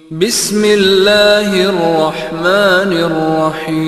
بسم اللہ الرحمن الرحیم۔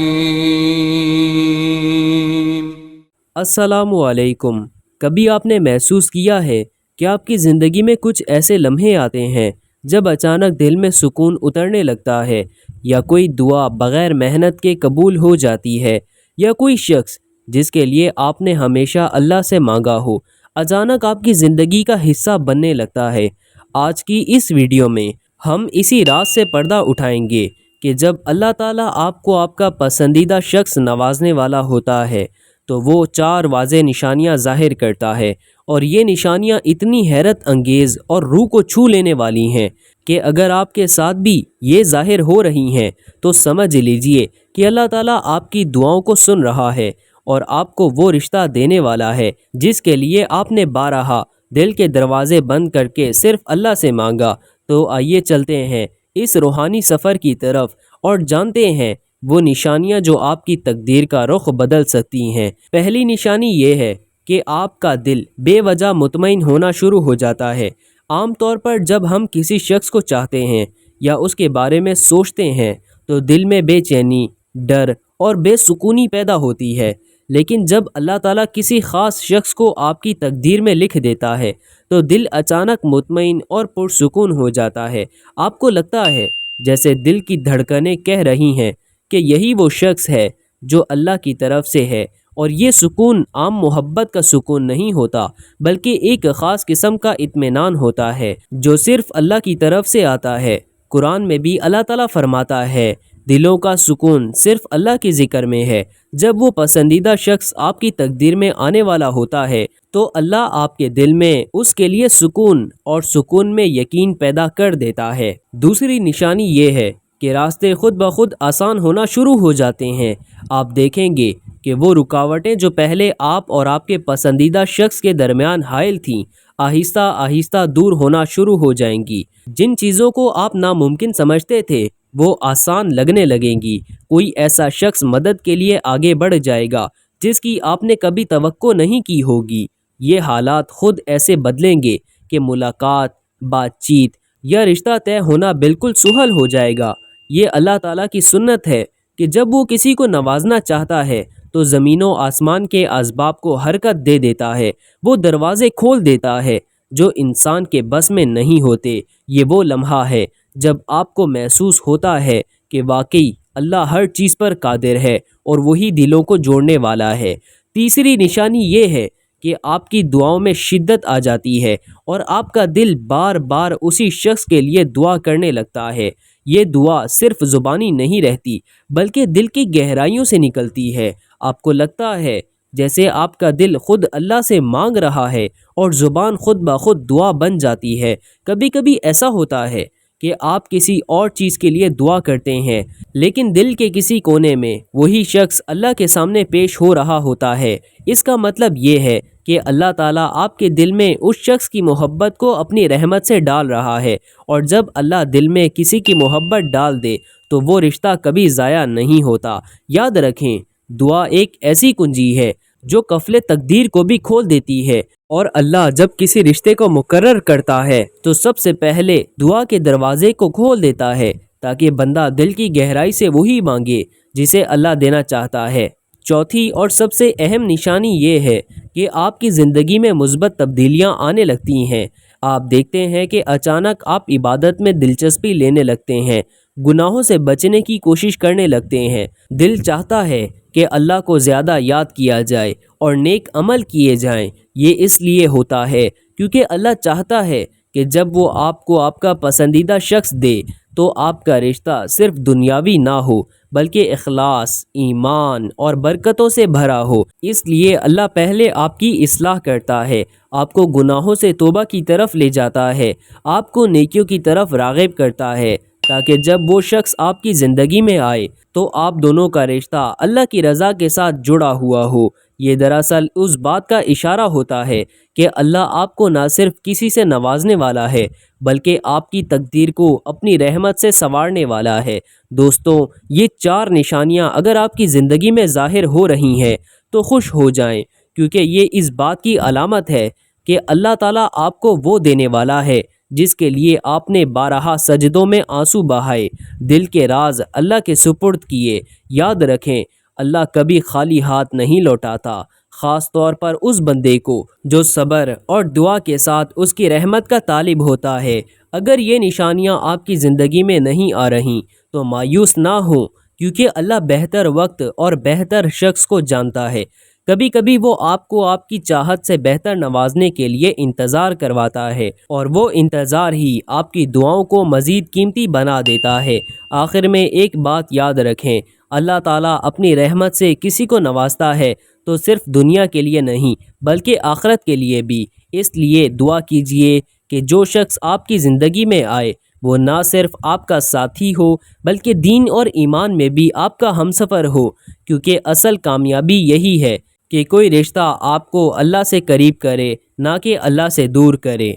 السلام علیکم۔ کبھی آپ نے محسوس کیا ہے کہ آپ کی زندگی میں کچھ ایسے لمحے آتے ہیں جب اچانک دل میں سکون اترنے لگتا ہے، یا کوئی دعا بغیر محنت کے قبول ہو جاتی ہے، یا کوئی شخص جس کے لیے آپ نے ہمیشہ اللہ سے مانگا ہو اچانک آپ کی زندگی کا حصہ بننے لگتا ہے۔ آج کی اس ویڈیو میں ہم اسی راز سے پردہ اٹھائیں گے کہ جب اللہ تعالیٰ آپ کو آپ کا پسندیدہ شخص نوازنے والا ہوتا ہے تو وہ 4 واضح نشانیاں ظاہر کرتا ہے، اور یہ نشانیاں اتنی حیرت انگیز اور روح کو چھو لینے والی ہیں کہ اگر آپ کے ساتھ بھی یہ ظاہر ہو رہی ہیں تو سمجھ لیجئے کہ اللہ تعالیٰ آپ کی دعاؤں کو سن رہا ہے اور آپ کو وہ رشتہ دینے والا ہے جس کے لیے آپ نے بارہا دل کے دروازے بند کر کے صرف اللہ سے مانگا۔ تو آئیے چلتے ہیں اس روحانی سفر کی طرف اور جانتے ہیں وہ نشانیاں جو آپ کی تقدیر کا رخ بدل سکتی ہیں۔ پہلی نشانی یہ ہے کہ آپ کا دل بے وجہ مطمئن ہونا شروع ہو جاتا ہے۔ عام طور پر جب ہم کسی شخص کو چاہتے ہیں یا اس کے بارے میں سوچتے ہیں تو دل میں بے چینی، ڈر اور بے سکونی پیدا ہوتی ہے، لیکن جب اللہ تعالیٰ کسی خاص شخص کو آپ کی تقدیر میں لکھ دیتا ہے تو دل اچانک مطمئن اور پرسکون ہو جاتا ہے۔ آپ کو لگتا ہے جیسے دل کی دھڑکنیں کہہ رہی ہیں کہ یہی وہ شخص ہے جو اللہ کی طرف سے ہے، اور یہ سکون عام محبت کا سکون نہیں ہوتا بلکہ ایک خاص قسم کا اطمینان ہوتا ہے جو صرف اللہ کی طرف سے آتا ہے۔ قرآن میں بھی اللہ تعالیٰ فرماتا ہے دلوں کا سکون صرف اللہ کے ذکر میں ہے۔ جب وہ پسندیدہ شخص آپ کی تقدیر میں آنے والا ہوتا ہے تو اللہ آپ کے دل میں اس کے لیے سکون اور سکون میں یقین پیدا کر دیتا ہے۔ دوسری نشانی یہ ہے کہ راستے خود بخود آسان ہونا شروع ہو جاتے ہیں۔ آپ دیکھیں گے کہ وہ رکاوٹیں جو پہلے آپ اور آپ کے پسندیدہ شخص کے درمیان حائل تھیں آہستہ آہستہ دور ہونا شروع ہو جائیں گی۔ جن چیزوں کو آپ ناممکن سمجھتے تھے وہ آسان لگنے لگیں گی۔ کوئی ایسا شخص مدد کے لیے آگے بڑھ جائے گا جس کی آپ نے کبھی توقع نہیں کی ہوگی۔ یہ حالات خود ایسے بدلیں گے کہ ملاقات، بات چیت یا رشتہ طے ہونا بالکل سہل ہو جائے گا۔ یہ اللہ تعالیٰ کی سنت ہے کہ جب وہ کسی کو نوازنا چاہتا ہے تو زمین و آسمان کے اسباب کو حرکت دے دیتا ہے، وہ دروازے کھول دیتا ہے جو انسان کے بس میں نہیں ہوتے۔ یہ وہ لمحہ ہے جب آپ کو محسوس ہوتا ہے کہ واقعی اللہ ہر چیز پر قادر ہے اور وہی دلوں کو جوڑنے والا ہے۔ تیسری نشانی یہ ہے کہ آپ کی دعاؤں میں شدت آ جاتی ہے اور آپ کا دل بار بار اسی شخص کے لیے دعا کرنے لگتا ہے۔ یہ دعا صرف زبانی نہیں رہتی بلکہ دل کی گہرائیوں سے نکلتی ہے۔ آپ کو لگتا ہے جیسے آپ کا دل خود اللہ سے مانگ رہا ہے اور زبان خود بخود دعا بن جاتی ہے۔ کبھی کبھی ایسا ہوتا ہے کہ آپ کسی اور چیز کے لیے دعا کرتے ہیں لیکن دل کے کسی کونے میں وہی شخص اللہ کے سامنے پیش ہو رہا ہوتا ہے۔ اس کا مطلب یہ ہے کہ اللہ تعالیٰ آپ کے دل میں اس شخص کی محبت کو اپنی رحمت سے ڈال رہا ہے، اور جب اللہ دل میں کسی کی محبت ڈال دے تو وہ رشتہ کبھی ضائع نہیں ہوتا۔ یاد رکھیں دعا ایک ایسی کنجی ہے جو قفل تقدیر کو بھی کھول دیتی ہے، اور اللہ جب کسی رشتے کو مقرر کرتا ہے تو سب سے پہلے دعا کے دروازے کو کھول دیتا ہے تاکہ بندہ دل کی گہرائی سے وہی مانگے جسے اللہ دینا چاہتا ہے۔ چوتھی اور سب سے اہم نشانی یہ ہے کہ آپ کی زندگی میں مثبت تبدیلیاں آنے لگتی ہیں۔ آپ دیکھتے ہیں کہ اچانک آپ عبادت میں دلچسپی لینے لگتے ہیں، گناہوں سے بچنے کی کوشش کرنے لگتے ہیں۔ دل چاہتا ہے کہ اللہ کو زیادہ یاد کیا جائے اور نیک عمل کیے جائیں۔ یہ اس لیے ہوتا ہے کیونکہ اللہ چاہتا ہے کہ جب وہ آپ کو آپ کا پسندیدہ شخص دے تو آپ کا رشتہ صرف دنیاوی نہ ہو بلکہ اخلاص، ایمان اور برکتوں سے بھرا ہو۔ اس لیے اللہ پہلے آپ کی اصلاح کرتا ہے، آپ کو گناہوں سے توبہ کی طرف لے جاتا ہے، آپ کو نیکیوں کی طرف راغب کرتا ہے تاکہ جب وہ شخص آپ کی زندگی میں آئے تو آپ دونوں کا رشتہ اللہ کی رضا کے ساتھ جڑا ہوا ہو۔ یہ دراصل اس بات کا اشارہ ہوتا ہے کہ اللہ آپ کو نہ صرف کسی سے نوازنے والا ہے بلکہ آپ کی تقدیر کو اپنی رحمت سے سنوارنے والا ہے۔ دوستوں، یہ 4 نشانیاں اگر آپ کی زندگی میں ظاہر ہو رہی ہیں تو خوش ہو جائیں، کیونکہ یہ اس بات کی علامت ہے کہ اللہ تعالیٰ آپ کو وہ دینے والا ہے جس کے لیے آپ نے بارہا سجدوں میں آنسو بہائے، دل کے راز اللہ کے سپرد کیے۔ یاد رکھیں، اللہ کبھی خالی ہاتھ نہیں لوٹاتا، خاص طور پر اس بندے کو جو صبر اور دعا کے ساتھ اس کی رحمت کا طالب ہوتا ہے۔ اگر یہ نشانیاں آپ کی زندگی میں نہیں آ رہیں تو مایوس نہ ہوں، کیونکہ اللہ بہتر وقت اور بہتر شخص کو جانتا ہے۔ کبھی کبھی وہ آپ کو آپ کی چاہت سے بہتر نوازنے کے لیے انتظار کرواتا ہے، اور وہ انتظار ہی آپ کی دعاؤں کو مزید قیمتی بنا دیتا ہے۔ آخر میں ایک بات یاد رکھیں، اللہ تعالیٰ اپنی رحمت سے کسی کو نوازتا ہے تو صرف دنیا کے لیے نہیں بلکہ آخرت کے لیے بھی۔ اس لیے دعا کیجئے کہ جو شخص آپ کی زندگی میں آئے وہ نہ صرف آپ کا ساتھی ہو بلکہ دین اور ایمان میں بھی آپ کا ہمسفر ہو، کیونکہ اصل کامیابی یہی ہے کہ کوئی رشتہ آپ کو اللہ سے قریب کرے، نہ کہ اللہ سے دور کرے۔